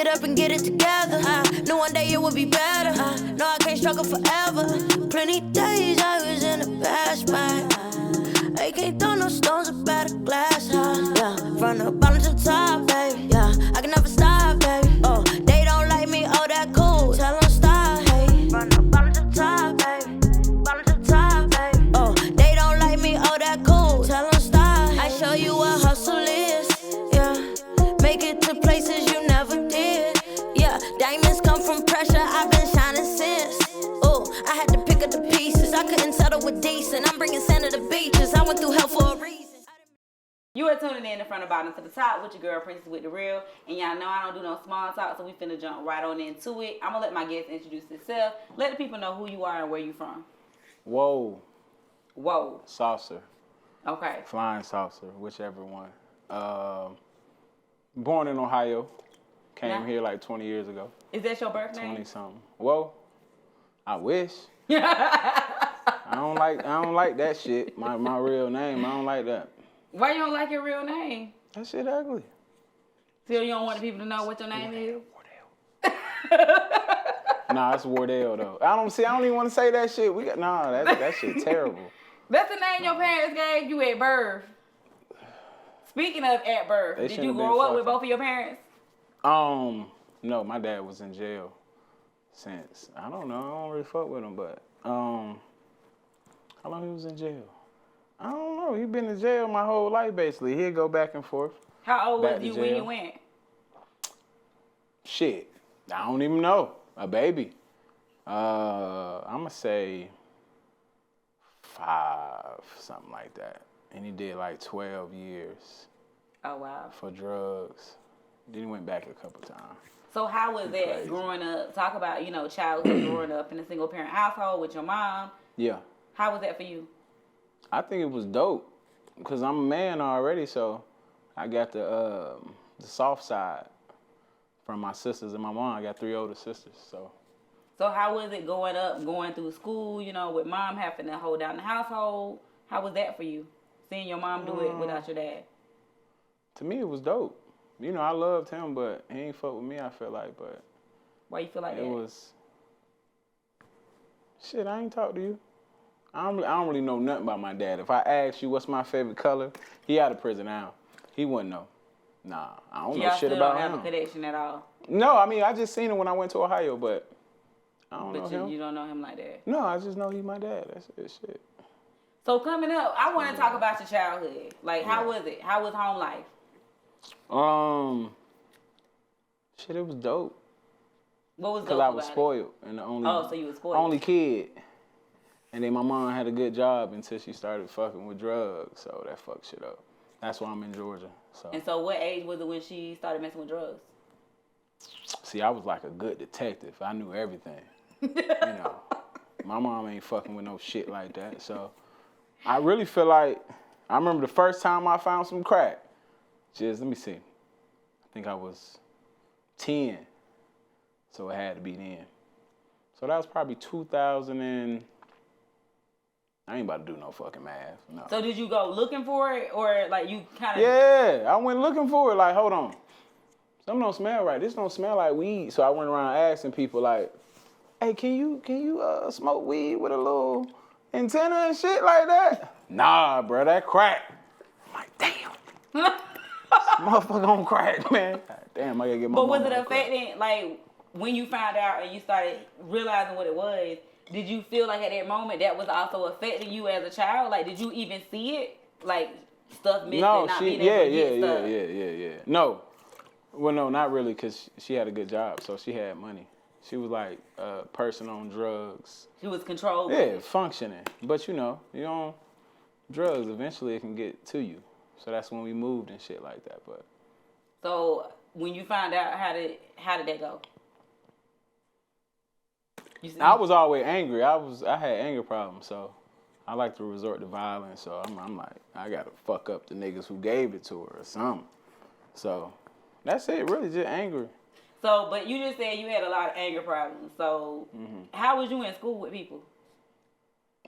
get up and get it together. Knew one day it would be better. No, I can't struggle forever. Plenty days I was in the past, man. I can't throw no stones up at a glass house. Yeah, from the bottom to the top, baby. Yeah, I can never stop, baby. Oh, they don't like me, oh, that cool. Tell them stop, hey. From the bottom to the top, baby. Bottom to the top, baby. Oh, they don't like me, oh, that cool. Tell them stop. I show you what hustle is. Yeah, make it to places you never did. Yeah, diamonds come from pressure. I've been shining since. Oh, I had to pick up the pieces. I couldn't settle with decent. I'm bringing sand to the beaches. I went through hell for a reason. You are tuning in from the bottom to the top with your girl Princess with the Real. And y'all know I don't do no small talk, so we finna jump right on into it. I'm gonna let my guest introduce himself. Let the people know who you are and where you from. Whoa. Saucer. Okay. Flying saucer, whichever one. Born in Ohio. Came here like 20 years ago. Is that your birth name? 20-something. Whoa. I wish. I don't like that shit. My real name. I don't like that. Why you don't like your real name? That shit ugly. So you don't want the people to know what your name is? Nah, it's Wardell though. I don't even want to say that shit. That shit terrible. That's the name your parents gave you at birth. Speaking of at birth, did you grow up with both of your parents? No, my dad was in jail since, I don't know, I don't really fuck with him, but how long he was in jail? I don't know. He been in jail my whole life basically. He'd go back and forth. How old was you when you went? Shit, I don't even know. A baby. I'ma say 5, something like that. And he did like 12 years. Oh wow. For drugs. Then he went back a couple times. So how was that growing up? Talk about, childhood growing up in a single parent household with your mom. Yeah. How was that for you? I think it was dope because I'm a man already, so I got the soft side from my sisters and my mom. I got 3 older sisters, so. So how was it going up, going through school, with mom having to hold down the household? How was that for you, seeing your mom do it without your dad? To me, it was dope. I loved him, but he ain't fuck with me, I feel like, but. Why you feel like that? It was. Shit, I ain't talk to you. I don't really know nothing about my dad. If I asked you what's my favorite color, he out of prison now. He wouldn't know. Nah, I don't know shit about him. You don't have a connection at all? No, I just seen him when I went to Ohio, but I don't know him. But you don't know him like that? No, I just know he's my dad. That's it, shit. So coming up, I want to talk about your childhood. Like, how was it? How was home life? Shit, it was dope. What was dope because I was spoiled and the only. Oh, so you was spoiled. Only kid. And then my mom had a good job until she started fucking with drugs, so that fucked shit up. That's why I'm in Georgia. So. And so what age was it when she started messing with drugs? See, I was like a good detective. I knew everything. My mom ain't fucking with no shit like that. So I really feel like, I remember the first time I found some crack. Let me see. I think I was 10. So it had to be then. So that was probably 2000 and... I ain't about to do no fucking math. No. So did you go looking for it, or like you kind of? Yeah, I went looking for it. Like, hold on, something don't smell right. This don't smell like weed. So I went around asking people like, "Hey, can you smoke weed with a little antenna and shit like that?" Nah, bro, that crack. I'm like, damn, motherfucker on crack, man. Damn, I gotta get my. But was it affecting like when you found out and you started realizing what it was? Did you feel like at that moment that was also affecting you as a child? Like, did you even see it? Like, stuff missing, not being able to get stuff? Yeah. No. Well, no, not really, because she had a good job, so she had money. She was like a person on drugs. She was controlled? Yeah, functioning. But, drugs, eventually it can get to you. So that's when we moved and shit like that. But. So, when you found out, how did that go? I was always angry. I had anger problems, so I like to resort to violence. So I'm like, I gotta fuck up the niggas who gave it to her or something. So that's it, really, just angry. So, but you just said you had a lot of anger problems. So how was you in school with people?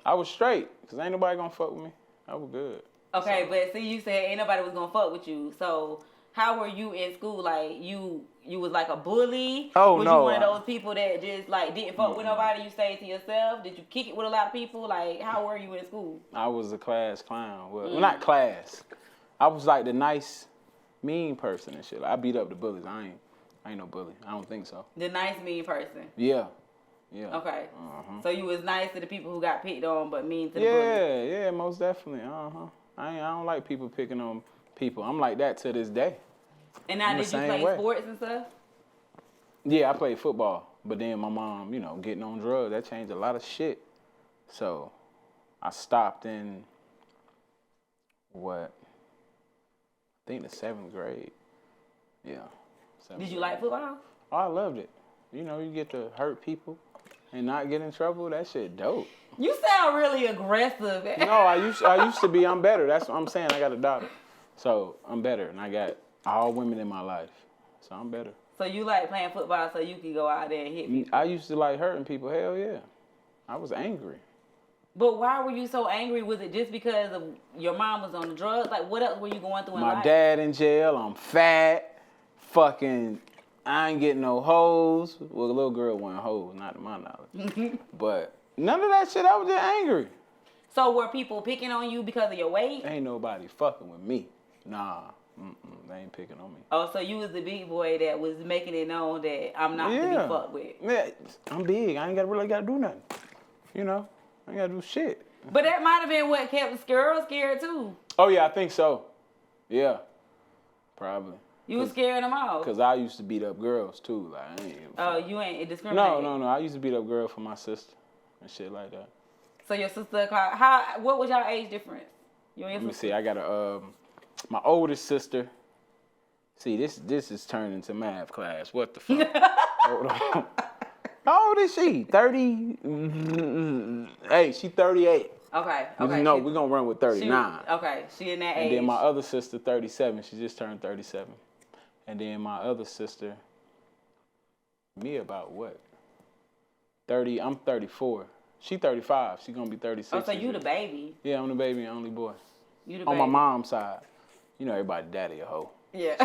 I was straight, because ain't nobody gonna fuck with me. I was good. Okay, so. But see, you said ain't nobody was gonna fuck with you. So how were you in school? Like you was like a bully? Oh, was no, you one of those people that just like didn't fuck with nobody? You stayed to yourself? Did you kick it with a lot of people? Like how were you in school? I was a class clown. Well, not class. I was like the nice, mean person and shit. Like, I beat up the bullies. I ain't no bully. I don't think so. The nice, mean person. Yeah. Yeah. Okay. Uh-huh. So you was nice to the people who got picked on, but mean to the bullies. Yeah, most definitely. I don't like people picking on people. I'm like that to this day. And now, did you play sports and stuff? Yeah, I played football. But then my mom, getting on drugs, that changed a lot of shit. So I stopped in, I think the 7th grade. Yeah. Did you like football? Oh, I loved it. You get to hurt people and not get in trouble. That shit dope. You sound really aggressive. No, I used to be. I'm better. That's what I'm saying. I got a daughter. So I'm better. And I got all women in my life. So I'm better. So you like playing football so you can go out there and hit people? I used to like hurting people. Hell yeah. I was angry. But why were you so angry? Was it just because of your mom was on the drugs? Like, what else were you going through in life? My dad in jail. I'm fat. Fucking, I ain't getting no hoes. Well, the little girl wasn't hoes, not to my knowledge. But none of that shit, I was just angry. So were people picking on you because of your weight? Ain't nobody fucking with me. Nah. They ain't picking on me. Oh, so you was the big boy that was making it known that I'm not to be fucked with. Yeah, I'm big. I ain't really got to do nothing. I ain't got to do shit. But that might have been what kept girls scared too. Oh, yeah, I think so. Yeah, probably. You was scaring them off. Because I used to beat up girls too. Like, I ain't Oh, you ain't discriminating? No. I used to beat up girls for my sister and shit like that. So your sister, what was y'all age difference? You and your Let me sister? see. I got my oldest sister. See, this is turned into math class. What the fuck? Hold on. How old is she? 30? Hey, she 38. Okay. No, we're going to run with 39. She in that age. And then my other sister, 37. She just turned 37. And then my other sister, me about what? 30, I'm 34. She 35. She going to be 36. Oh, so you the baby. Yeah, I'm the baby and only boy. You the On baby. my mom's side. Everybody daddy a hoe. Yeah.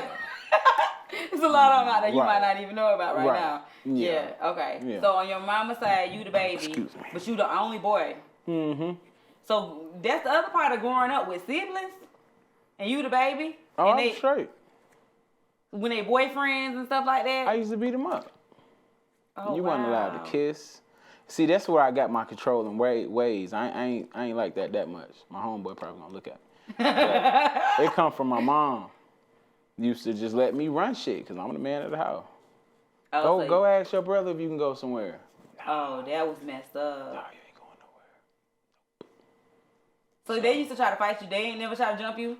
There's a lot of them out there you might not even know about right now. Yeah. Okay. Yeah. So on your mama's side, you the baby. Excuse me. But you the only boy. Mm-hmm. So that's the other part of growing up with siblings. And you the baby. Oh, and I'm straight. When they boyfriends and stuff like that. I used to beat them up. Oh, You wasn't allowed to kiss. See, that's where I got my controlling ways. I ain't like that much. My homeboy probably gonna look at me. But it come from my mom. Used to just let me run shit because I'm the man of the house. Oh, Go ask your brother if you can go somewhere. Oh, that was messed up. No, you ain't going nowhere. So they used to try to fight you. They ain't never try to jump you?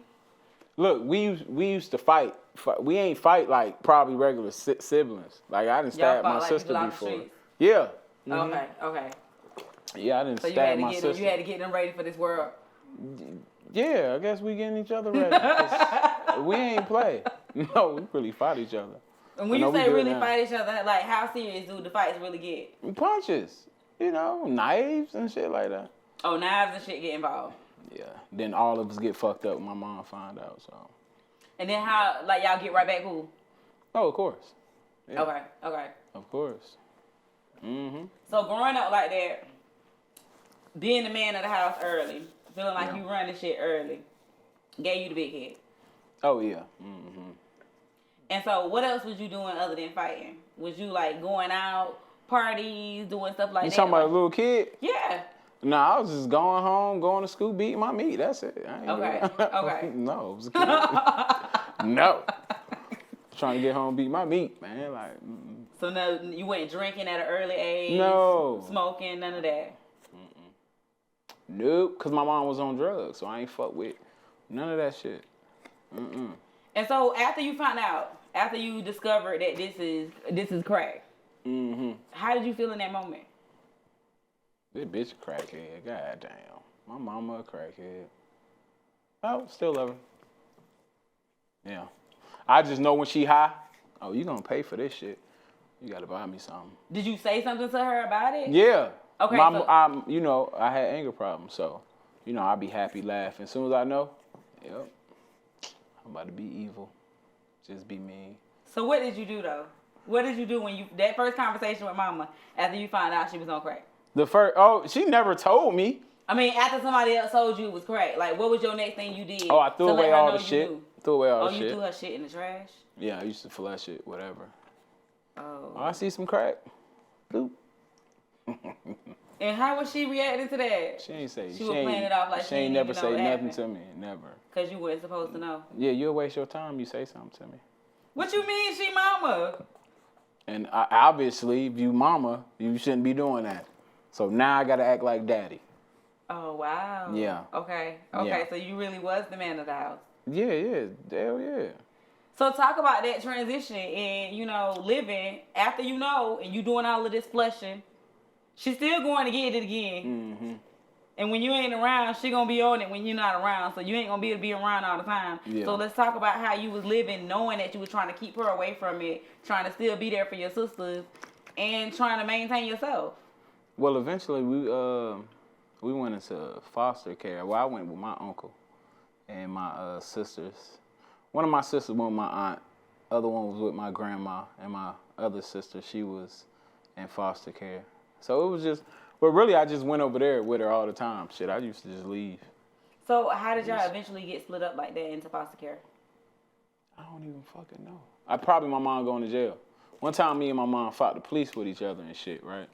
Look, we used to fight. We ain't fight like probably regular siblings. Like I didn't stab my sister before. Yeah. Mm-hmm. Okay. Yeah, I didn't stab my sister. You had to get them ready for this world. Yeah, I guess we getting each other ready. We ain't play. No, we really fight each other. And when you say really fight each other, like how serious do the fights really get? Punches, knives and shit like that. Oh, knives and shit get involved. Yeah. Then all of us get fucked up when my mom find out. So. And then how y'all get right back cool? Oh, of course. Yeah. Okay. Of course. Mm-hmm. So growing up like that, being the man of the house early, feeling like you running shit early, gave you the big head. Oh yeah. Mm-hmm. And so what else was you doing other than fighting? Was you like going out, parties, doing stuff like that? You talking about a little kid? Yeah. Nah, I was just going home, going to school, beating my meat. That's it. Okay. No, it was a kid. No. Trying to get home, beat my meat, man. Like. So no, you went drinking at an early age? No. Smoking, none of that? Nope, because my mom was on drugs, so I ain't fuck with none of that shit. And so after you found out, after you discovered that this is crack, how did you feel in that moment? This bitch a crackhead. God damn. My mama a crackhead. Oh, still love her. Yeah. I just know when she high, oh, you gonna pay for this shit. You gotta buy me something. Did you say something to her about it? Yeah. Okay. I had anger problems, so, I'll be happy, laughing. As soon as I know, I'm about to be evil. just be mean. So what did you do though? What did you do when that first conversation with mama after you found out she was on crack? She never told me. I mean, after somebody else told you it was crack, like what was your next thing you did? Oh, I threw away all the shit. Threw away all the shit. Oh, you threw her shit in the trash? Yeah, I used to flush it, whatever. Oh. I see some crack. Boop. And how was she reacting to that? She ain't say. She was playing it off like she ain't never even say know nothing happened. to me. Never. Cause you weren't supposed to know. Yeah, you'll waste your time. You say something to me. What you mean, she mama? And obviously, if you mama, you shouldn't be doing that. So now I gotta act like daddy. Oh wow. Yeah. Okay. Yeah. So you really was the man of the house. Yeah. Hell yeah. So talk about that transition and, living after and you doing all of this flushing. She's still going to get it again. Mm-hmm. And when you ain't around, she gonna be on it when you're not around. So you ain't gonna be able to be around all the time. Yeah. So let's talk about how you was living, knowing that you was trying to keep her away from it, trying to still be there for your sisters, and trying to maintain yourself. Well, eventually we went into foster care. Well, I went with my uncle and my sisters. One of my sisters went with my aunt. Other one was with my grandma, and my other sister, she was in foster care. So it was just, but really I just went over there with her all the time. Shit, I used to just leave. So how did y'all eventually get split up like that into foster care? I don't even fucking know. Probably my mom going to jail. One time me and my mom fought the police with each other and shit, right?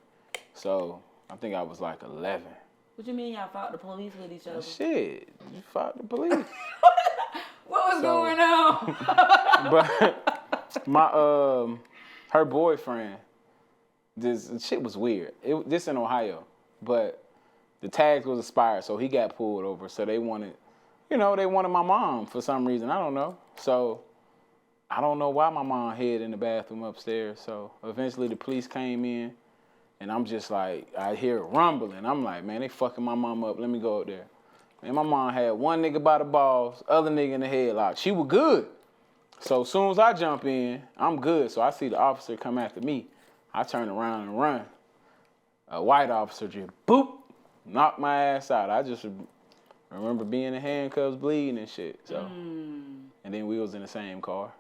So I think I was like 11. What you mean y'all fought the police with each other? Shit, you fought the police. What was going on? But my her boyfriend, this shit was weird. This in Ohio, but the tags was expired, so he got pulled over. So they wanted my mom for some reason. I don't know. So I don't know why my mom hid in the bathroom upstairs. So eventually the police came in, and I'm just like, I hear it rumbling. I'm like, man, they fucking my mom up. Let me go up there. And my mom had one nigga by the balls, other nigga in the headlock. She was good. So as soon as I jump in, I'm good. So I see the officer come after me. I turn around and run. A white officer just boop, knocked my ass out. I just remember being in handcuffs, bleeding and shit. So, and then we was in the same car.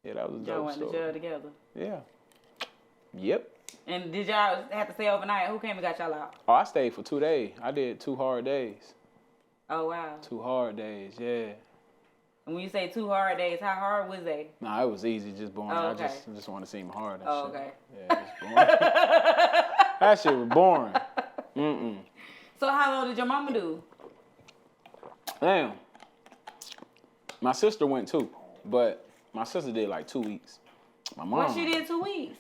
Yeah, that was a dope y'all went to jail together. Yeah. Yep. And did y'all have to stay overnight? Who came and got y'all out? Oh, I stayed for 2 days. I did 2 hard days. Oh, wow. 2 hard days, yeah. And when you say 2 hard days, how hard was they? Nah, it was easy, just boring. Oh, okay. I just want to seem hard and Oh, shit. okay. Yeah, just boring. That shit was boring. Mm-mm. So how long did your mama do? Damn. My sister went too, but my sister did like 2 weeks. My mom. Why she did 2 weeks?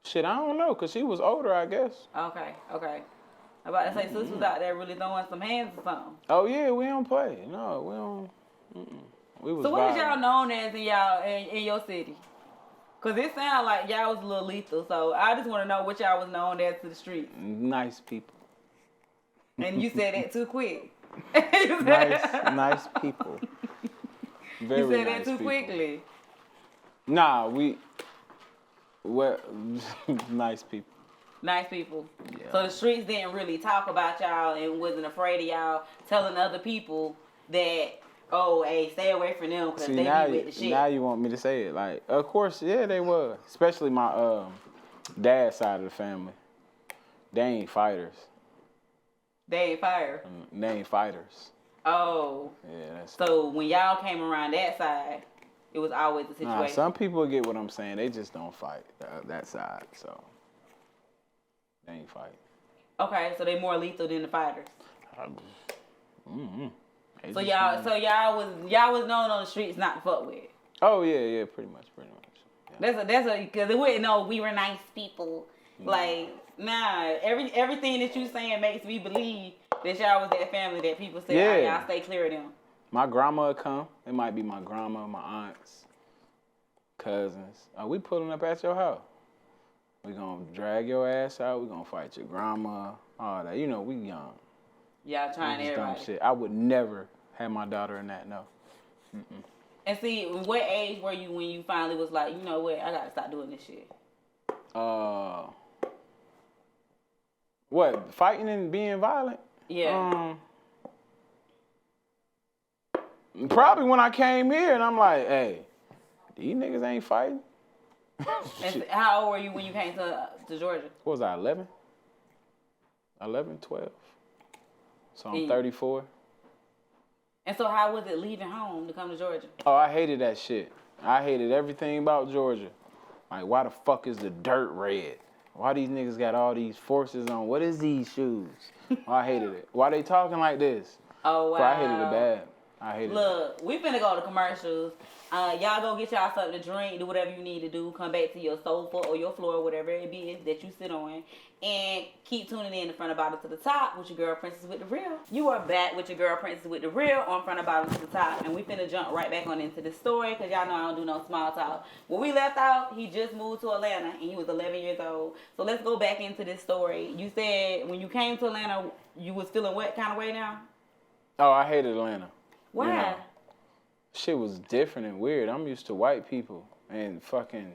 Shit, I don't know, because she was older, I guess. Okay. I'm about to say, sis was out there really throwing some hands or something. Oh, yeah, we don't play. No, we don't. We was So what is y'all violent. known as in your city? Because it sounds like y'all was a little lethal, so I just want to know what y'all was known as to the streets. Nice people. And you said that too quick. Nice people. Very You said nice that too people. quickly. Nah, nice people. Nice people. Yeah. So the streets didn't really talk about y'all and wasn't afraid of y'all telling other people that, oh, hey, stay away from them because they be with the shit. Now you want me to say it. Like, of course, yeah, they were. Especially my dad's side of the family. They ain't fighters. They ain't fire. They ain't fighters. Oh. Yeah, that's So when y'all came around that side, it was always the situation. Nah, some people get what I'm saying. They just don't fight that side, so they ain't fight. Okay, so they more lethal than the fighters. They So just y'all was known on the streets not to fuck with. Oh yeah, pretty much. Yeah. That's a because it wouldn't know we were nice people. Like everything that you saying makes me believe that y'all was that family that people say, Yeah. "All right, y'all stay clear of them." My grandma would come. It might be my grandma, my aunts, cousins. Are we pulling up at your house? We gonna drag your ass out. We gonna fight your grandma. All that. You know, we young. Y'all trying Just everybody. dumb shit. I would never have my daughter in that. No. And see, what age were you when you finally was like, you know what, I gotta stop doing this shit? What? Fighting and being violent? Yeah. Probably when I came here and I'm like, hey, these niggas ain't fighting. And how old were you when you came to Georgia? What was I, 11? 11, 12. So I'm 34. And so how was it leaving home to come to Georgia? Oh, I hated that shit. I hated everything about Georgia. Like, why the fuck is the dirt red? Why these niggas got all these forces on? What is these shoes? Oh, I hated it. Why they talking like this? Oh, wow. So I hated it bad. I hated it. Look, we finna go to commercials. Y'all go get y'all something to drink, do whatever you need to do, come back to your sofa or your floor, whatever it be that you sit on, and keep tuning in to Front of Bottom to the Top with your girl Princess with the Real. You are back with your girl Princess with the Real on Front of Bottom to the Top, and we finna jump right back on into this story, because y'all know I don't do no small talk. When we left out, he just moved to Atlanta, and he was 11 years old. So let's go back into this story. You said when you came to Atlanta, you was feeling what kind of way now? Oh, I hated Atlanta. Why? You know, shit was different and weird. I'm used to white people and fucking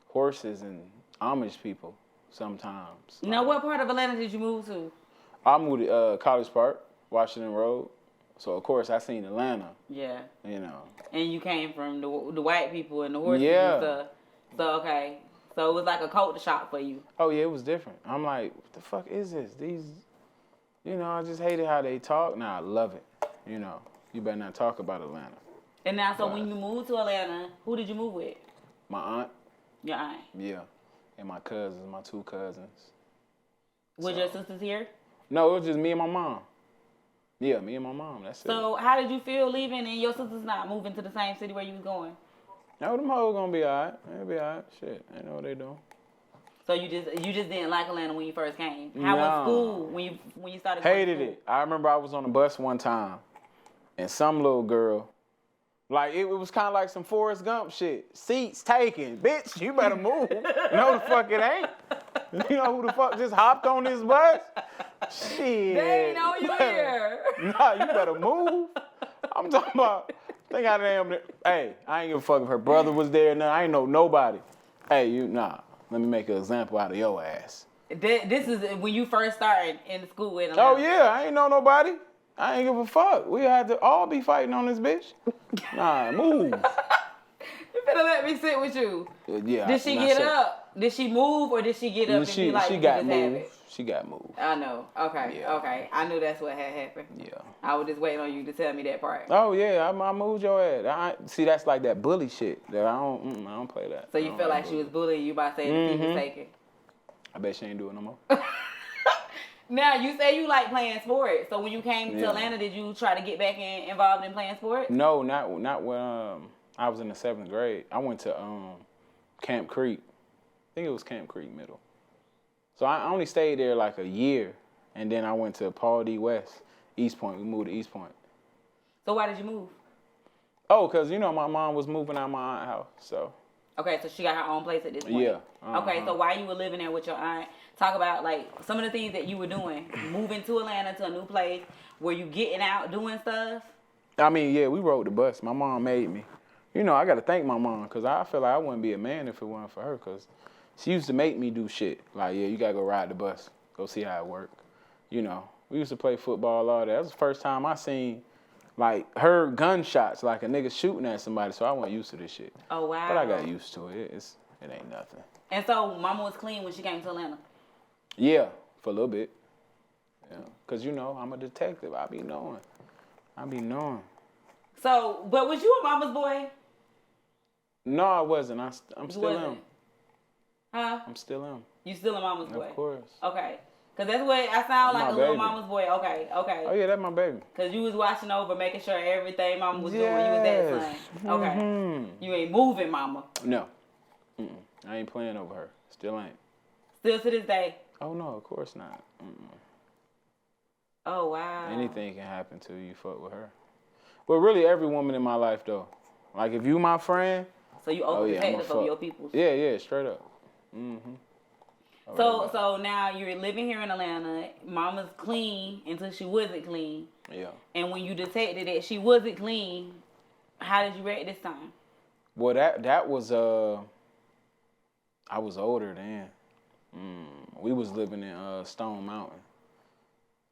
horses and Amish people sometimes. Now, what part of Atlanta did you move to? I moved to College Park, Washington Road. So, of course, I seen Atlanta. Yeah. You know. And you came from the white people and the horses Yeah. and stuff. So, okay. So, it was like a culture shock for you. Oh, yeah, it was different. I'm like, what the fuck is this? These, you know, I just hated how they talk. Now, I love it. You know, you better not talk about Atlanta. And now, so when you moved to Atlanta, who did you move with? My aunt. Your aunt. Yeah. And my cousins, my 2 cousins. Was your sisters here? No, it was just me and my mom. Yeah, me and my mom. That's it. So how did you feel leaving and your sisters not moving to the same city where you was going? No, them hoes gonna be all right. They'll be all right. Shit, they know what they doing. So you just didn't like Atlanta when you first came? How was school when you started? Hated it. I remember I was on the bus one time, and some little girl, like it was kind of like some Forrest Gump shit. Seats taken, bitch. You better move. No, the fuck it ain't. You know who the fuck just hopped on this bus? Shit. They ain't know you here. Nah, you better move. I'm talking about. Think I damn. Hey, I ain't give a fuck if her brother was there. Nah, I ain't know nobody. Hey, let me make an example out of your ass. This is when you first started in school in Atlanta. Oh yeah, I ain't know nobody. I ain't give a fuck. We had to all be fighting on this bitch. Nah, move. You better let me sit with you. Yeah. Did she get up? Did she move or did she get up and be like, she got moved. She got moved. I know. Okay. Yeah. Okay. I knew that's what had happened. Yeah. I was just waiting on you to tell me that part. Oh yeah, I moved your ass. See, that's like that bully shit that I don't play that. So you feel like she was bullying you by saying the team was taken? I bet she ain't doing no more. Now, you say you like playing sports. So when you came to Atlanta, did you try to get back involved in playing sports? No, not when I was in the 7th grade. I went to Camp Creek. I think it was Camp Creek Middle. So I only stayed there like a year, and then I went to Paul D. West, East Point. We moved to East Point. So why did you move? Oh, because, my mom was moving out my aunt's house, so. Okay, so she got her own place at this point. Yeah. Okay, so while you were living there with your aunt, talk about like some of the things that you were doing. Moving to Atlanta to a new place. Were you getting out doing stuff? I mean, yeah, we rode the bus. My mom made me. I got to thank my mom because I feel like I wouldn't be a man if it wasn't for her because she used to make me do shit. Like, yeah, you got to go ride the bus. Go see how it work. We used to play football all that. That was the first time I seen, like, heard gunshots, like a nigga shooting at somebody, so I wasn't used to this shit. Oh, wow. But I got used to it. It ain't nothing. And so mama was clean when she came to Atlanta? Yeah, for a little bit. Yeah, because, I'm a detective. I be knowing. So, but was you a mama's boy? No, I wasn't. I'm still wasn't? him. Huh? I'm still him. You still a mama's boy? Of course. Okay. Because that's what I sound like, a little mama's boy. Okay. Oh, yeah, that's my baby. Because you was watching over, making sure everything mama was doing. You was that son. Okay. Mm-hmm. You ain't moving, mama. No. I ain't playing over her. Still ain't. Still to this day? Oh, no, of course not. Oh, wow. Anything can happen to you, fuck with her. Well, really, every woman in my life, though. Like, if you my friend. So you overprotective of your people. Yeah, straight up. Mm-hmm. So now you're living here in Atlanta. Mama's clean until she wasn't clean. Yeah. And when you detected that she wasn't clean, how did you react this time? Well, that was I was older then. We was living in Stone Mountain,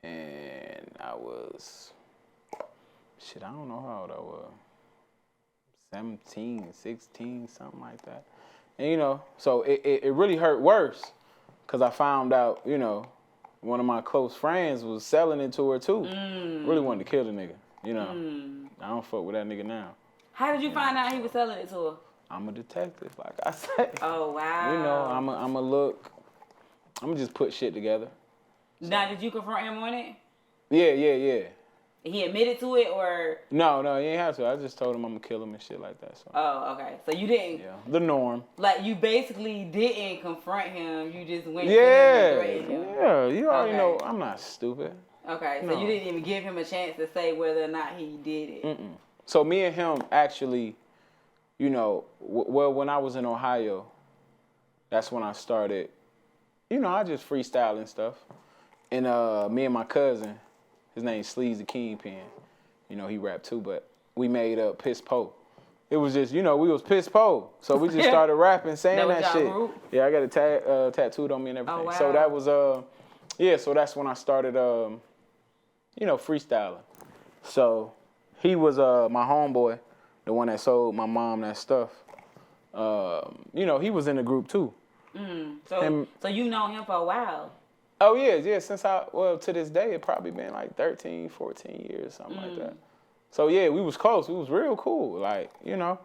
and I was shit, I don't know how old I was. 17, 16, something like that. And, you know, so it really hurt worse because I found out, you know, one of my close friends was selling it to her too. Really wanted to kill the nigga, you know. I don't fuck with that nigga now. How did you find out he was selling it to her? I'm a detective, like I say. Oh, wow. You know, I'm a just put shit together. Now, did you confront him on it? Yeah. He admitted to it, or? No, he ain't have to. I just told him I'm gonna kill him and shit like that. So. Oh, okay. So you didn't? Yeah, the norm. Like, you basically didn't confront him. You just went to him and threatened him. Yeah, you already know I'm not stupid. Okay, so you didn't even give him a chance to say whether or not he did it. So me and him actually, you know, well, when I was in Ohio, that's when I started, you know, I just freestyling stuff. And me and my cousin, his name's Sleaze the Kingpin. You know, he rapped too, but we made up Piss Po. It was just, you know, we was Piss Po. So we just started rapping, saying that shit. Group? Yeah, I got a tattooed on me and everything. Oh, wow. So that was, so that's when I started, you know, freestyling. So he was my homeboy, the one that sold my mom that stuff. You know, he was in the group too. So you known him for a while? Oh, yeah, since to this day, it probably been like 13, 14 years, something like that. So, yeah, we was close. We was real cool, like, you know,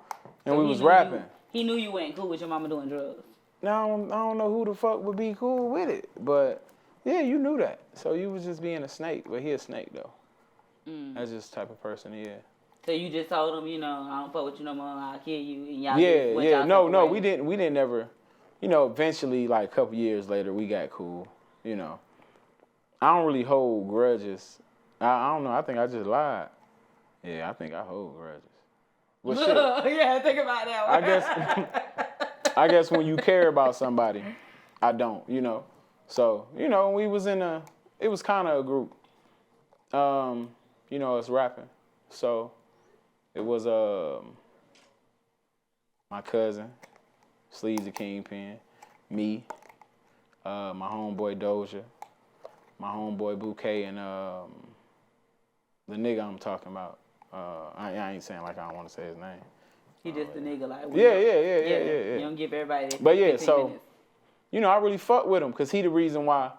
and so we was rapping. He knew you weren't cool with your mama doing drugs? No, I don't know who the fuck would be cool with it, but, yeah, you knew that. So you was just being a snake, but he a snake, though. That's just the type of person he is. So you just told him, you know, I don't fuck with you no more, I'll kill you, and y'all no, we didn't ever, you know, eventually, like, a couple years later, we got cool. You know, I don't really hold grudges. I don't know. I think I just lied. Yeah, I think I hold grudges. Well, shit. Yeah, think about that one. I guess when you care about somebody, I don't, you know. So, you know, we was it was kind of a group, you know, us rapping. So it was my cousin, Sleaze the Kingpin, me, my homeboy Doja, my homeboy Bouquet, and the nigga I'm talking about. I ain't saying like I don't want to say his name. He just the nigga like. Yeah. You don't give everybody that. But yeah, so minutes. You know, I really fuck with him because he the reason why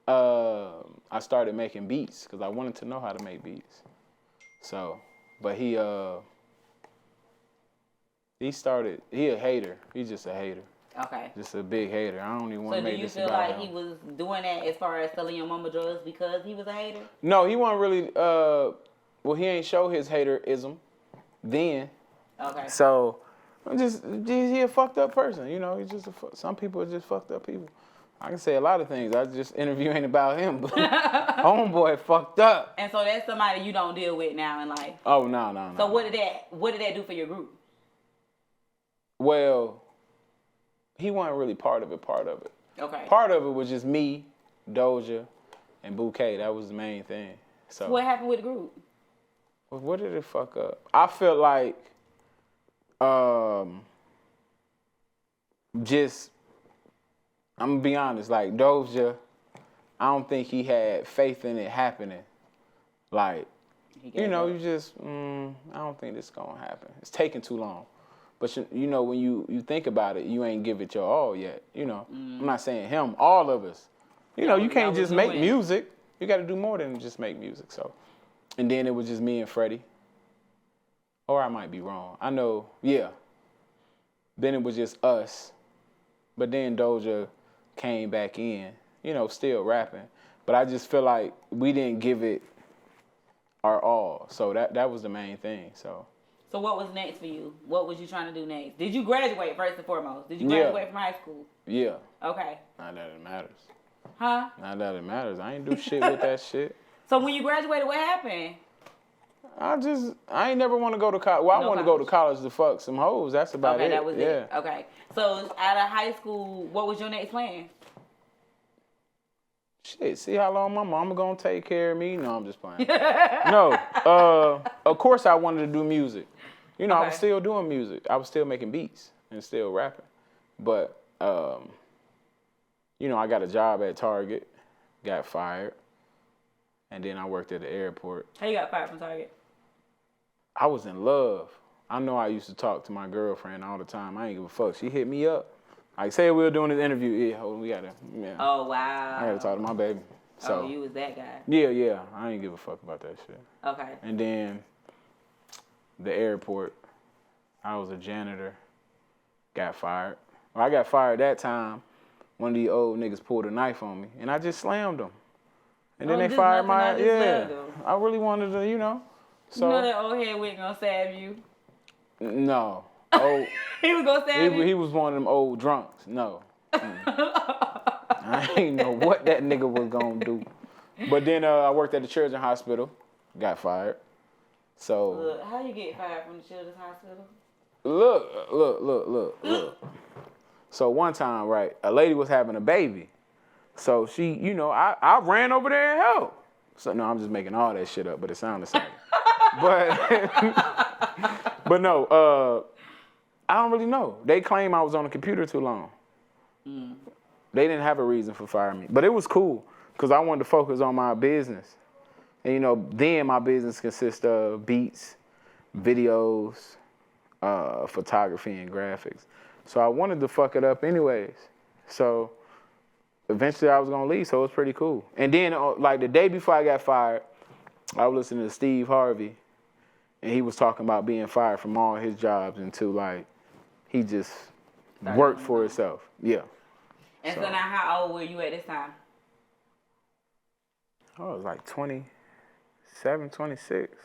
I started making beats because I wanted to know how to make beats. So, but he a hater. He's just a hater. Okay. Just a big hater. I don't even want to make this about him. So do you feel like he was doing that as far as selling your mama drugs because he was a hater? No, he wasn't really, well, he ain't show his haterism then. Okay. So, he a fucked up person, you know? He's just some people are just fucked up people. I can say a lot of things. This interview ain't about him, but homeboy fucked up. And so that's somebody you don't deal with now in life? Oh, no. So what did that do for your group? Well, he wasn't really part of it. Okay. Part of it was just me, Doja, and Bouquet. That was the main thing. So what happened with the group? What did it fuck up? I felt like I'm gonna be honest, like Doja, I don't think he had faith in it happening. Like, you know, you just, I don't think this is gonna happen. It's taking too long. But, you know, when you think about it, you ain't give it your all yet, you know. I'm not saying him, all of us. You know, you can't just make music. You got to do more than just make music, so. And then it was just me and Freddie. Or I might be wrong. I know, yeah. Then it was just us. But then Doja came back in, you know, still rapping. But I just feel like we didn't give it our all. So that was the main thing, so. So what was next for you? What was you trying to do next? Did you graduate first and foremost? Did you graduate from high school? Yeah. Okay. Not that it matters. Huh? Not that it matters. I ain't do shit with that shit. So when you graduated, what happened? I ain't never want to go to college. Well, I want to go to college to fuck some hoes. That's about it. Okay, that was it. Okay. So out of high school, what was your next plan? Shit, see how long my mama gonna take care of me? No, I'm just playing. No, of course I wanted to do music. You know, I was still doing music. I was still making beats and still rapping. But, you know, I got a job at Target, got fired, and then I worked at the airport. How you got fired from Target? I was in love. I know I used to talk to my girlfriend all the time. I ain't give a fuck. She hit me up. Like, say we were doing this interview. Yeah, we gotta, yeah. Oh, wow. I gotta talk to my baby. So, you was that guy. Yeah. I ain't give a fuck about that shit. Okay. And then the airport, I was a janitor. Got fired. Well, I got fired that time. One of these old niggas pulled a knife on me, and I just slammed them. And then they fired my, I really wanted to, you know. So, you know that old head wasn't gonna stab you? No. Oh, he was gonna stab you? He was one of them old drunks. No. I ain't know what that nigga was gonna do. But then I worked at the children's hospital, got fired. So. Look, how you get fired from the children's hospital? Look. So one time, right, a lady was having a baby. So she, you know, I ran over there and helped. So no, I'm just making all that shit up, but it sounded the same. But no, I don't really know. They claim I was on the computer too long. They didn't have a reason for firing me. But it was cool, because I wanted to focus on my business. And you know, then my business consists of beats, videos, photography, and graphics. So I wanted to fuck it up anyways. So eventually I was gonna leave, so it was pretty cool. And then like the day before I got fired, I was listening to Steve Harvey, and he was talking about being fired from all his jobs until like he just worked for himself. Yeah. And so now how old were you at this time? I was like 27, 26.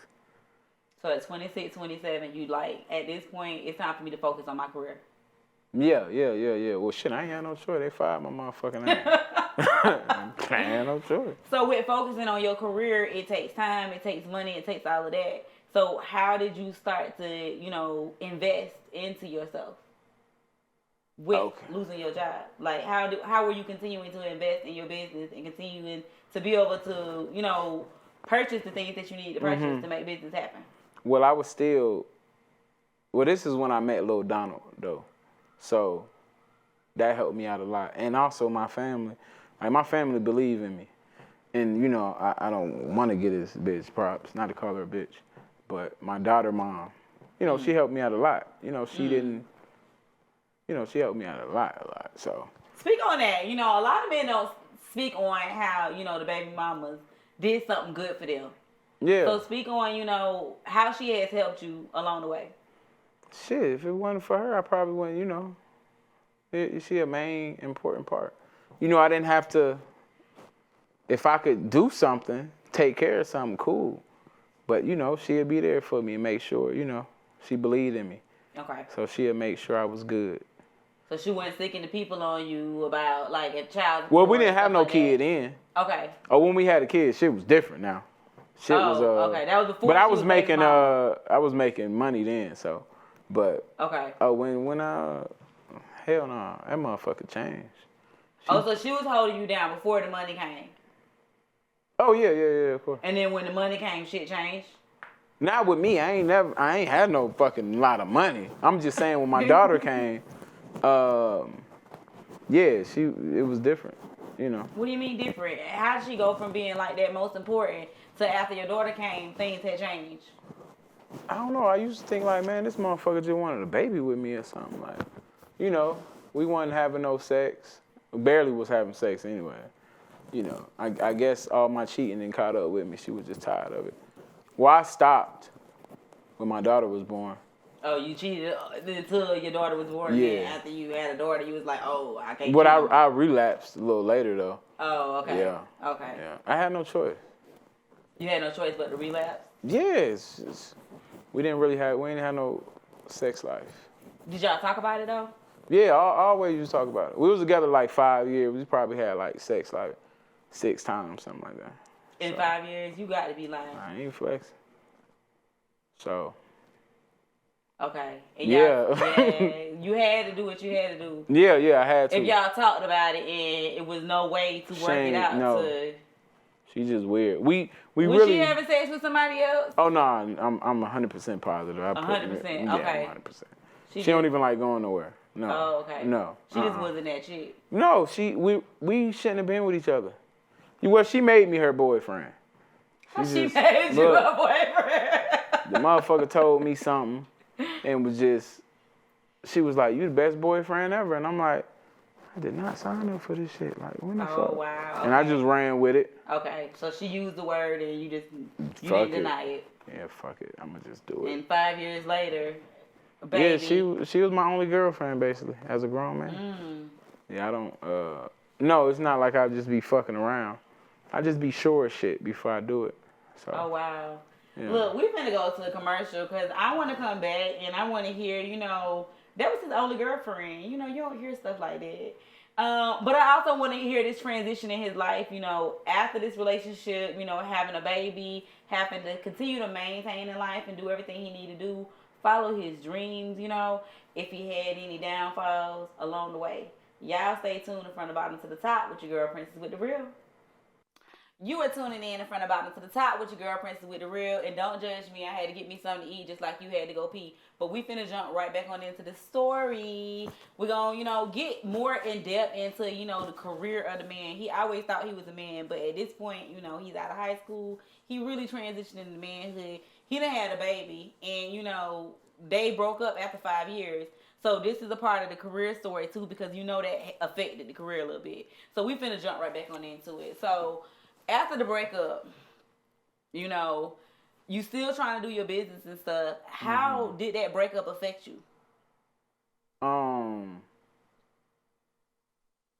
So at 26, 27, you like, at this point, it's time for me to focus on my career. Yeah. Well, shit, I ain't had no choice. They fired my motherfucking ass. I ain't had no choice. So with focusing on your career, it takes time, it takes money, it takes all of that. So how did you start to, you know, invest into yourself with losing your job? Like, how were you continuing to invest in your business and continuing to be able to, you know, purchase the things that you need to purchase to make business happen? Well, I was still, this is when I met Lil Donald, though. So that helped me out a lot. And also my family. Like, my family believe in me. And, you know, I don't want to get this bitch props, not to call her a bitch. But my daughter mom, you know, she helped me out a lot. You know, she didn't, you know, she helped me out a lot. So. Speak on that. You know, a lot of men don't speak on how, you know, the baby mamas did something good for them. Yeah. So speak on, you know, how she has helped you along the way. Shit, if it wasn't for her, I probably wouldn't, you know. She a main important part. You know, I didn't have to, if I could do something, take care of something, cool. But, you know, she'd be there for me and make sure, you know, she believed in me. Okay. So she'd make sure I was good. So she wasn't sticking the people on you about, like, a child. Well, we didn't have no kid then. Okay. Oh, when we had a kid, shit was different now. Shit was, okay. That was before. But I was making money then, so. But. Okay. When hell no, that motherfucker changed. So she was holding you down before the money came. Oh yeah, of course. And then when the money came, shit changed. Not with me. I ain't had no fucking lot of money. I'm just saying when my daughter came, it was different, you know. What do you mean different? How did she go from being like that most important to after your daughter came, things had changed? I don't know. I used to think like, man, this motherfucker just wanted a baby with me or something. Like, you know, we wasn't having no sex. We barely was having sex anyway. You know, I guess all my cheating and caught up with me. She was just tired of it. Well, I stopped when my daughter was born. Oh, you cheated until your daughter was born? Yeah. And after you had a daughter, you was like, oh, I can't. But I relapsed a little later though. Oh, okay. Yeah. Okay. Yeah. I had no choice. You had no choice but to relapse? Yes. We didn't have no sex life. Did y'all talk about it though? Yeah, always used to talk about it. We was together like 5 years. We probably had like sex like 6 times, something like that. In 5 years, you got to be lying. I ain't flexing. So. Okay. And yeah. You had to do what you had to do. Yeah, I had to. If y'all talked about it and it was no way to work it out. No. She's just weird. We was really. Was she having sex with somebody else? Oh no, I'm 100% positive. 100%. Okay. Yeah, 100%. She don't even like going nowhere. No. Oh, okay. No. She just wasn't that chick. No, we shouldn't have been with each other. Well, she made me her boyfriend. She made you her boyfriend. The motherfucker told me something and was just, she was like, you the best boyfriend ever. And I'm like, I did not sign up for this shit. Like, when the fuck? Oh, wow. Okay. And I just ran with it. Okay, so she used the word and you didn't deny it. Yeah, fuck it. I'm going to just do it. And 5 years later, baby. Yeah, she was my only girlfriend, basically, as a grown man. Yeah, I don't, no, it's not like I just be fucking around. I just be sure of shit before I do it. So. Oh, wow. Yeah. Look, we're finna go to a commercial because I want to come back and I want to hear, that was his only girlfriend. You don't hear stuff like that. But I also want to hear this transition in his life, after this relationship, having a baby, having to continue to maintain in life and do everything he need to do, follow his dreams, if he had any downfalls along the way. Y'all stay tuned from the bottom to the top with your girl Princess with the Real. You are tuning in front of bottom to the top with your girl Princess with the Real. And don't judge me. I had to get me something to eat just like you had to go pee. But we finna jump right back on into the story. We're gonna, get more in depth into, the career of the man. He always thought he was a man. But at this point, he's out of high school. He really transitioned into manhood. He done had a baby. And, they broke up after 5 years. So this is a part of the career story too. Because that affected the career a little bit. So we finna jump right back on into it. So after the breakup, you still trying to do your business and stuff. How did that breakup affect you?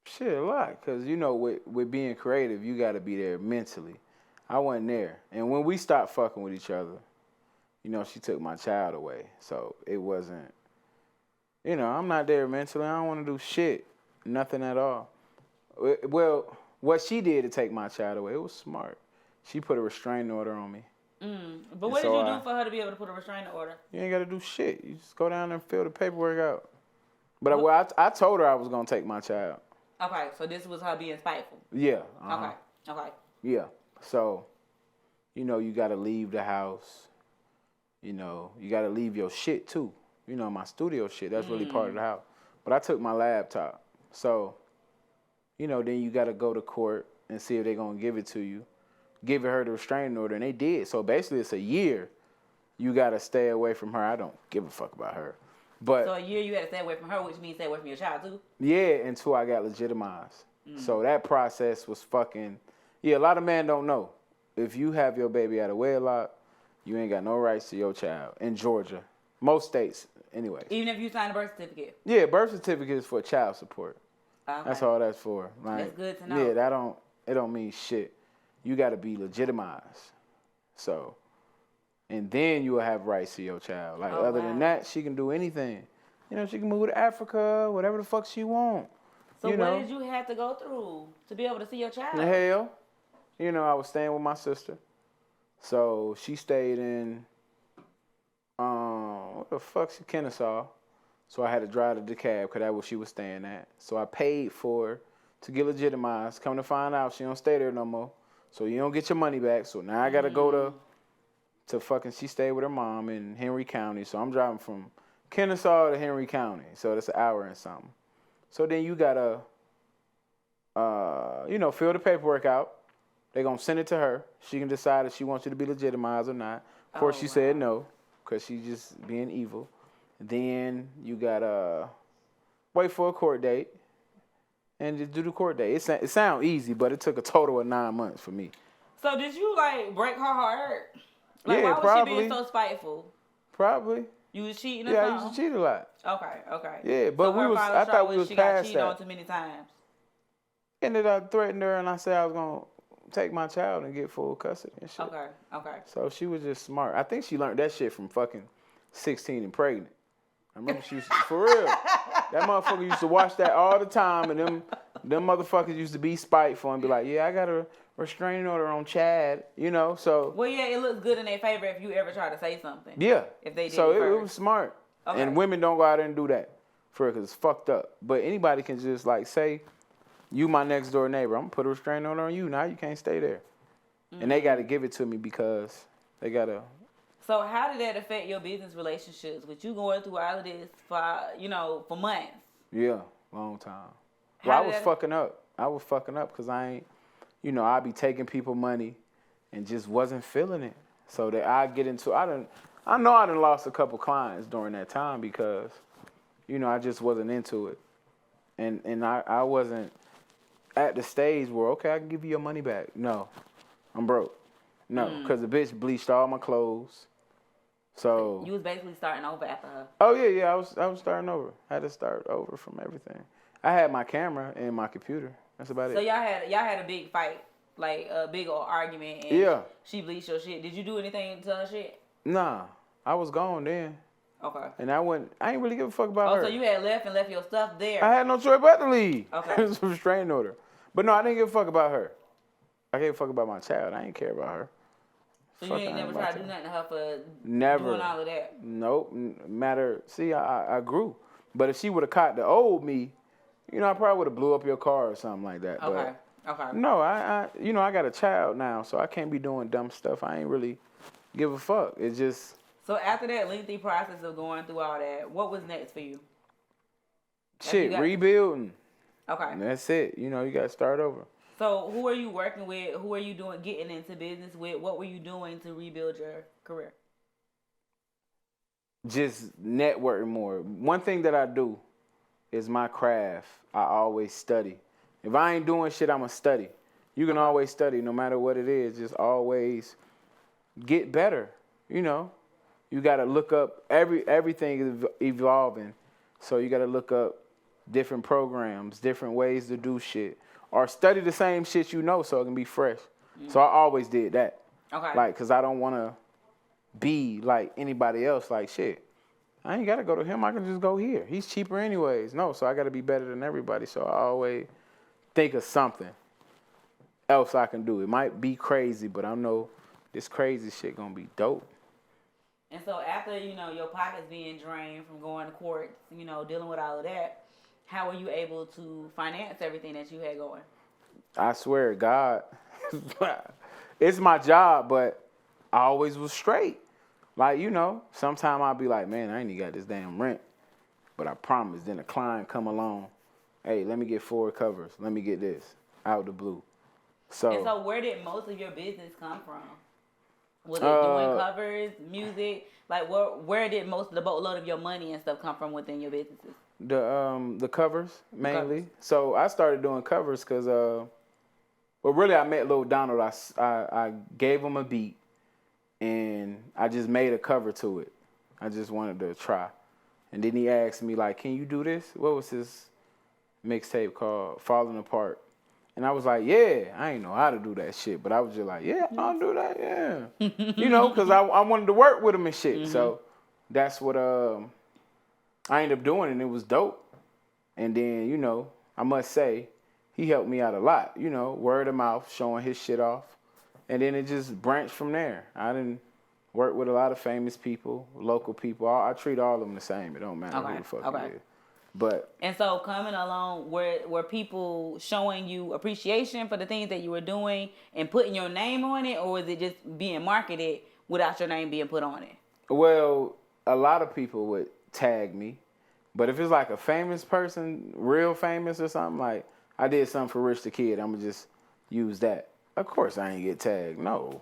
Shit, a lot. Because, with being creative, you got to be there mentally. I wasn't there. And when we stopped fucking with each other, she took my child away. So it wasn't, I'm not there mentally. I don't want to do shit. Nothing at all. Well, what she did to take my child away, it was smart. She put a restraining order on me. But what did you do for her to be able to put a restraining order? You ain't got to do shit. You just go down there and fill the paperwork out. But I told her I was going to take my child. Okay, so this was her being spiteful. Yeah. Okay. Yeah. So, you got to leave the house. You got to leave your shit too. My studio shit, that's really part of the house. But I took my laptop. So, then you got to go to court and see if they're going to give it to you. Give her the restraining order, and they did. So basically, it's a year you got to stay away from her. I don't give a fuck about her. But so a year you had to stay away from her, which means stay away from your child, too? Yeah, until I got legitimized. So that process was fucking... Yeah, a lot of men don't know. If you have your baby out of wedlock, you ain't got no rights to your child. In Georgia. Most states, anyway. Even if you sign a birth certificate? Yeah, birth certificate is for child support. Okay. That's all that's for. That's good to know. Yeah, it don't mean shit. You got to be legitimized. So, and then you will have rights to your child. Like, other than that, she can do anything. She can move to Africa, whatever the fuck she want. So what did you have to go through to be able to see your child? Hell, I was staying with my sister. So she stayed in, what the fuck's Kennesaw. So I had to drive to DeKalb because that's where she was staying at. So I paid for her to get legitimized. Come to find out, she don't stay there no more. So you don't get your money back. So now I got to go to fucking, she stayed with her mom in Henry County. So I'm driving from Kennesaw to Henry County. So that's an hour and something. So then you got to, fill the paperwork out. They're going to send it to her. She can decide if she wants you to be legitimized or not. Of course, she said no because she's just being evil. Then you got to wait for a court date and just do the court date. It sounds easy, but it took a total of 9 months for me. So did you, break her heart? Why was probably. she being so spiteful? Probably. You was cheating or something? something? I used to cheat a lot. Okay. Yeah, but I thought we was she past got cheated that. on too many times. Ended up threatening her, and I said I was going to take my child and get full custody and shit. Okay. So she was just smart. I think she learned that shit from fucking 16 and pregnant. I remember she used to, for real. That motherfucker used to watch that all the time, and them motherfuckers used to be spiteful and be like, yeah, I got a restraining order on Chad, so. Well, yeah, it looks good in their favor if you ever try to say something. Yeah. If they did so it was smart. Okay. And women don't go out there and do that for it because it's fucked up. But anybody can just say, you my next door neighbor, I'm going to put a restraining order on you. Now you can't stay there. And they got to give it to me because they got to. So how did that affect your business relationships with you going through all of this for months? Yeah, long time. Well, I was fucking up because I ain't, I be taking people money and just wasn't feeling it. So that I get into, I know I done lost a couple clients during that time because, I just wasn't into it. And I wasn't at the stage where, okay, I can give you your money back. No, I'm broke. No, because the bitch bleached all my clothes. So you was basically starting over after her. Oh yeah, I was starting over. I had to start over from everything. I had my camera and my computer. That's about it. So y'all had a big fight, like a big old argument, and yeah. She bleached your shit. Did you do anything to her shit? Nah, I was gone then. Okay. And I ain't really give a fuck about her. Oh, so you had left your stuff there. I had no choice but to leave. Okay. It was a restraining order. But no, I didn't give a fuck about her. I gave a fuck about my child. I ain't care about her. So you ain't never tried to do nothing to her for Never. doing all of that? Nope. See, I grew. But if she would have caught the old me, I probably would have blew up your car or something like that. Okay. But no, I got a child now, so I can't be doing dumb stuff. I ain't really give a fuck. It's just... So after that lengthy process of going through all that, what was next for you? Shit, rebuilding. Okay. And that's it. You got to start over. So who are you working with? Who are you getting into business with? What were you doing to rebuild your career? Just networking more. One thing that I do is my craft. I always study. If I ain't doing shit, I'm going to study. You can always study no matter what it is. Just always get better. You got to look up. Everything is evolving. So you got to look up different programs, different ways to do shit. Or study the same shit so it can be fresh. So I always did that. Okay. Because I don't want to be like anybody else. Like, shit, I ain't got to go to him. I can just go here. He's cheaper anyways. No, so I got to be better than everybody. So I always think of something else I can do. It might be crazy, but I know this crazy shit going to be dope. And so after, your pockets being drained from going to court, dealing with all of that, how were you able to finance everything that you had going? I swear to God, it's my job, but I always was straight. Like, sometimes I'll be like, man, I ain't even got this damn rent. But I promise, then a client come along, hey, let me get 4 covers. Let me get this out the blue. And so where did most of your business come from? Was it doing covers, music? Like, where did most of the boatload of your money and stuff come from within your businesses? The covers, mainly. So I started doing covers because, really I met Lil Donald. I gave him a beat, and I just made a cover to it. I just wanted to try. And then he asked me, like, can you do this? What was his mixtape called? Falling Apart. And I was like, yeah, I ain't know how to do that shit. But I was just like, yeah, I'll do that, yeah. Because I wanted to work with him and shit. Mm-hmm. So that's what I ended up doing, and it was dope. And then, I must say, he helped me out a lot. Word of mouth, showing his shit off. And then it just branched from there. I didn't work with a lot of famous people, local people. I treat all of them the same. It don't matter who the fuck it is. And so coming along, were people showing you appreciation for the things that you were doing and putting your name on it, or was it just being marketed without your name being put on it? Well, a lot of people would tag me, but if it's like a famous person, real famous or something, like I did something for Rich the Kid, I'm gonna just use that. Of course, I ain't get tagged. No,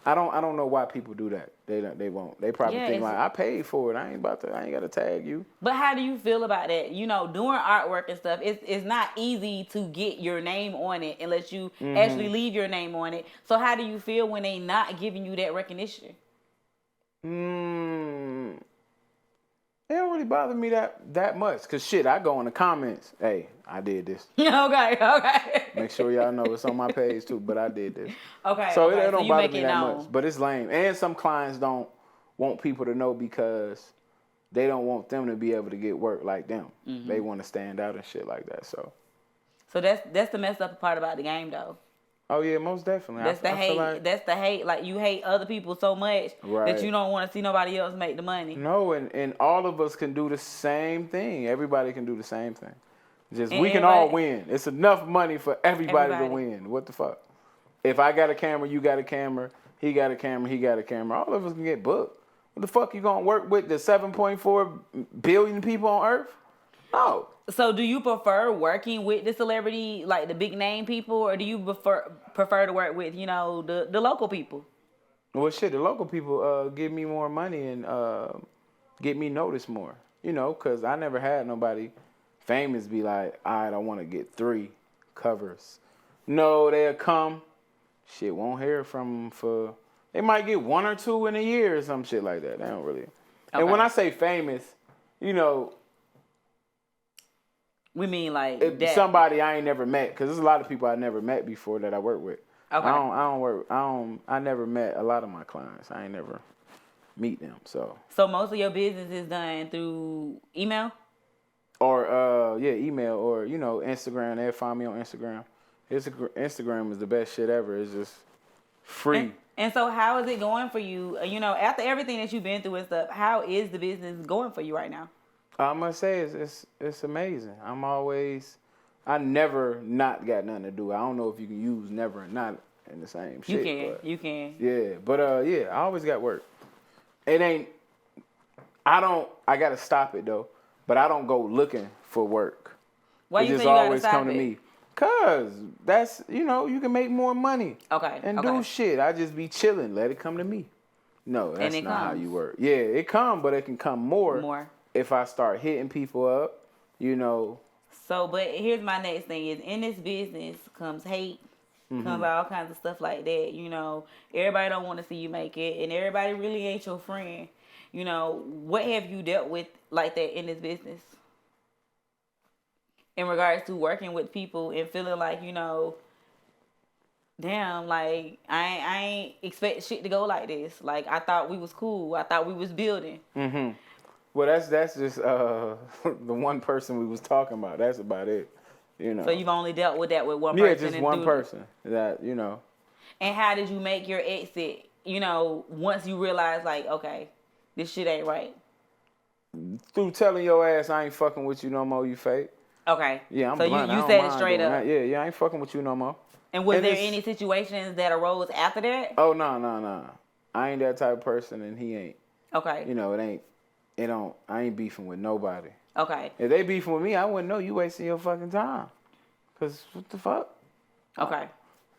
I don't know why people do that. They won't. They probably think like, I paid for it. I ain't got to tag you. But how do you feel about that? Doing artwork and stuff, it's not easy to get your name on it unless you actually leave your name on it. So how do you feel when they not giving you that recognition? It don't really bother me that much. Cause shit, I go in the comments. Hey, I did this. Okay. Make sure y'all know it's on my page too, but I did this. Okay. So it don't bother me that much. But it's lame. And some clients don't want people to know because they don't want them to be able to get work like them. Mm-hmm. They want to stand out and shit like that. So that's the messed up part about the game though. Oh yeah, most definitely. That's the hate. That's the hate. Like you hate other people so much that you don't want to see nobody else make the money. No, and all of us can do the same thing. Everybody can do the same thing. We can all win. It's enough money for everybody to win. What the fuck? If I got a camera, you got a camera, he got a camera, he got a camera. All of us can get booked. What the fuck you gonna work with the 7.4 billion people on Earth? No. So do you prefer working with the celebrity, like the big name people, or do you prefer to work with, the local people? Well, shit, the local people give me more money and get me noticed more. You know, because I never had nobody famous be like, all right, I want to get 3 covers. No, they'll come. Shit, won't hear from them for... They might get 1 or 2 in a year or some shit like that. They don't really... Okay. And when I say famous, you know... We mean like that. Somebody I ain't never met. Because there's a lot of people I never met before that I work with. Okay. I never met a lot of my clients. I ain't never meet them, so. So most of your business is done through email? Or, email or, you know, Instagram. They'll find me on Instagram. Instagram is the best shit ever. It's just free. And so how is it going for you? You know, after everything that you've been through and stuff, how is the business going for you right now? I must say it's amazing. I never not got nothing to do. I don't know if you can use never and not in the same shit. You can. Yeah, but I always got work. I gotta stop it though, but I don't go looking for work. Why you say you gotta stop come to me? Cause that's, you know, you can make more money. Okay. And do shit. I just be chilling. Let it come to me. No, that's not how you work. Yeah, it come, but it can come more. If I start hitting people up, you know. So, but here's my next thing is, in this business comes hate, comes all kinds of stuff like that, you know. Everybody don't want to see you make it, and everybody really ain't your friend. You know, what have you dealt with like that in this business? In regards to working with people and feeling like, you know, damn, like, I ain't expect shit to go like this. Like, I thought we was cool. I thought we was building. Mm-hmm. Well, that's just the one person we was talking about. That's about it, you know. So you've only dealt with that with one person? Yeah, just one person that, you know. And how did you make your exit, you know, once you realized, like, okay, this shit ain't right? Through telling your ass, I ain't fucking with you no more, you fake. Okay. Yeah, I'm so blunt. you said it straight up. Yeah, I ain't fucking with you no more. And was there any situations that arose after that? Oh, no. I ain't that type of person, and he ain't. Okay. You know, I ain't beefing with nobody. Okay. If they beefing with me, I wouldn't know you wasting your fucking time. Because what the fuck? Okay.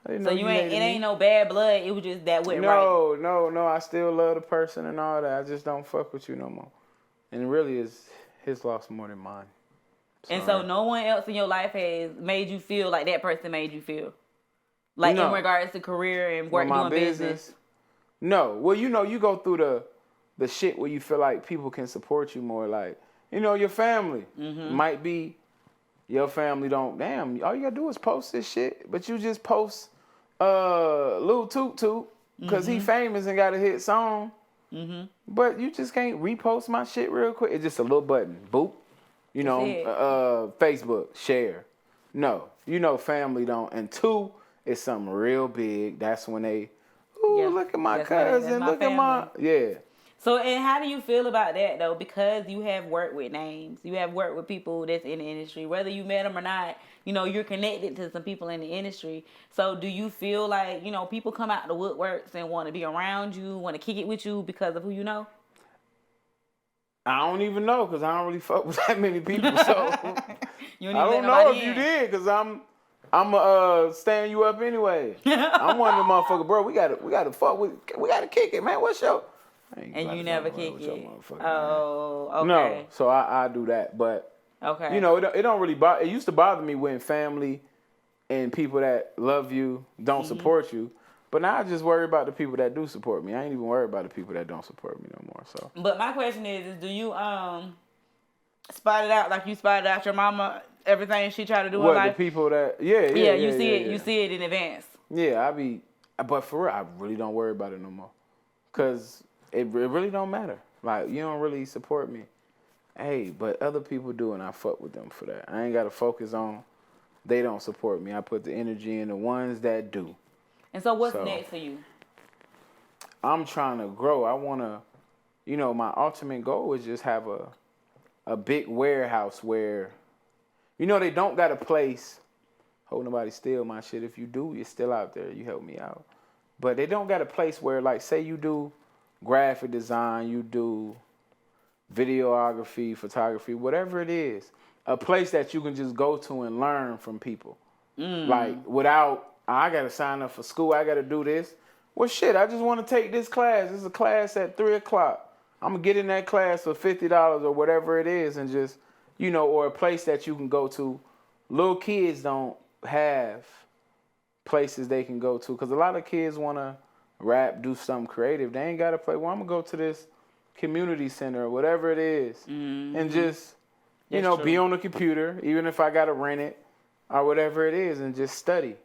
So it ain't no bad blood. It was just that went right. No. I still love the person and all that. I just don't fuck with you no more. And it really is his loss more than mine. Sorry. And so no one else in your life has made you feel like that person made you feel? Like in regards to career and work doing business? No. Well, you know, you go through the shit where you feel like people can support you more. Like, you know, your family might be, your family don't, damn, all you gotta do is post this shit. But you just post Lil Toot Toot because he famous and got a hit song. But you just can't repost my shit real quick. It's just a little button. Boop. You know, Facebook, share. No. You know, family don't. And 2, it's something real big. That's when they, look at my cousin. Look at my, So, and how do you feel about that, though? Because you have worked with names. You have worked with people that's in the industry. Whether you met them or not, you know, you're connected to some people in the industry. So, do you feel like, you know, people come out the woodworks and want to be around you, want to kick it with you because of who you know? I don't even know because I don't really fuck with that many people. So, you don't I don't know if you did because I'm staying you up anyway. I'm one of the motherfuckers, bro. We gotta fuck with, we gotta kick it, man. What's your... And you never kick it. Oh, okay. No, so I do that, but you know, it don't really bother. It used to bother me when family and people that love you don't support you, but now I just worry about the people that do support me. I ain't even worried about the people that don't support me no more. So, but my question is do you spot it out like you spotted out your mama, everything she tried to do in life? The people that you see it in advance. Yeah, but for real, I really don't worry about it no more, cause it really don't matter. Like, you don't really support me. Hey, but other people do, and I fuck with them for that. I ain't got to focus on they don't support me. I put the energy in the ones that do. And so what's next for you? I'm trying to grow. I want to, you know, my ultimate goal is just have a big warehouse where, you know, they don't got a place. Hope nobody steal my shit. If you do, you're still out there. You help me out. But they don't got a place where, like, say you do graphic design, you do videography, photography, whatever it is, a place that you can just go to and learn from people. Like, without, I got to sign up for school, I got to do this. well, shit, I just want to take this class. It's a class at 3 o'clock. I'm going to get in that class for $50 or whatever it is and just, you know, or a place that you can go to. Little kids don't have places they can go to because a lot of kids want to rap, do something creative. They ain't got to play. Well, I'm going to go to this community center or whatever it is and just, you know, be on the computer, even if I got to rent it or whatever it is, and just study.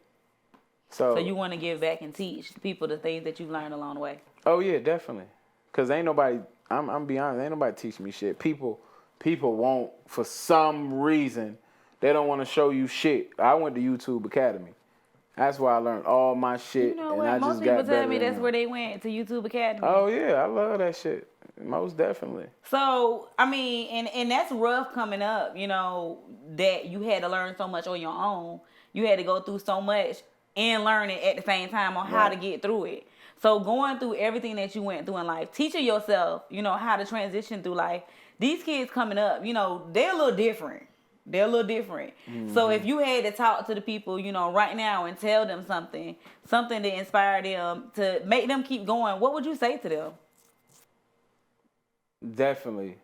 So you want to give back and teach people the things that you learned along the way? Oh, yeah, definitely. Because ain't nobody, I'm be honest, ain't nobody teaching me shit. People won't, for some reason, they don't want to show you shit. I went to YouTube Academy. That's where I learned all my shit. You know and what? I Most just people got tell better me that's and- where they went, to YouTube Academy. Oh, yeah, I love that shit. Most definitely. So, I mean, and that's rough coming up, you know, that you had to learn so much on your own. You had to go through so much and learn it at the same time on how to get through it. So going through everything that you went through in life, teaching yourself, you know, how to transition through life. These kids coming up, you know, they're a little different. So if you had to talk to the people, you know, right now and tell them something to inspire them, to make them keep going, what would you say to them? Definitely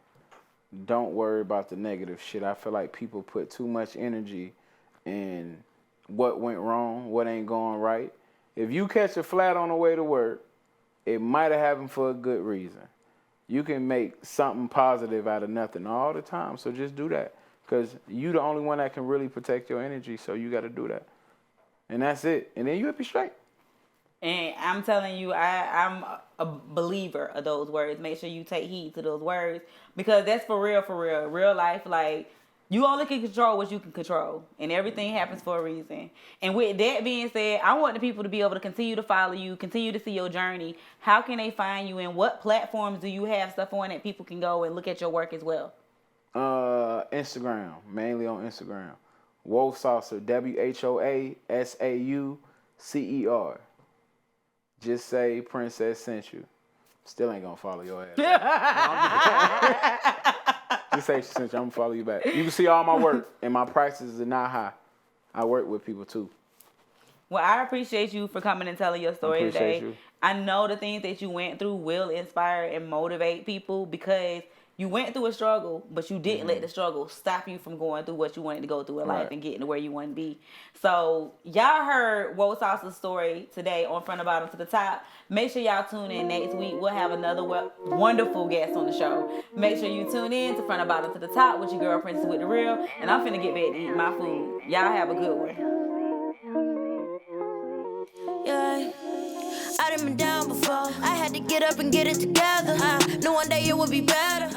don't worry about the negative shit. I feel like people put too much energy in what went wrong, what ain't going right. If you catch a flat on the way to work, it might have happened for a good reason. You can make something positive out of nothing all the time, so just do that. Because you the only one that can really protect your energy, so you got to do that. And that's it. And then you'll be straight. And I'm telling you, I'm a believer of those words. Make sure you take heed to those words, because that's for real, real life. Like, you only can control what you can control, and everything happens for a reason. And with that being said, I want the people to be able to continue to follow you, continue to see your journey. How can they find you, and what platforms do you have stuff on that people can go and look at your work as well? Instagram, mainly on Instagram. Woe Saucer, WHOASAUCER. Just say Princess sent you. Still ain't gonna follow your ass. Just say she sent you. I'm gonna follow you back. You can see all my work, and my prices are not high. I work with people too. Well, I appreciate you for coming and telling your story today. You. I know the things that you went through will inspire and motivate people, because you went through a struggle, but you didn't let the struggle stop you from going through what you wanted to go through in life and getting to where you want to be. So y'all heard Woe Sauce's story today on From the Bottom to the Top. Make sure y'all tune in next week. We'll have another wonderful guest on the show. Make sure you tune in to From the Bottom to the Top with your girl Princess with the Real. And I'm finna get back to eat my food. Y'all have a good one. Yeah, I done been down before. I had to get up and get it together. I knew one day it would be better.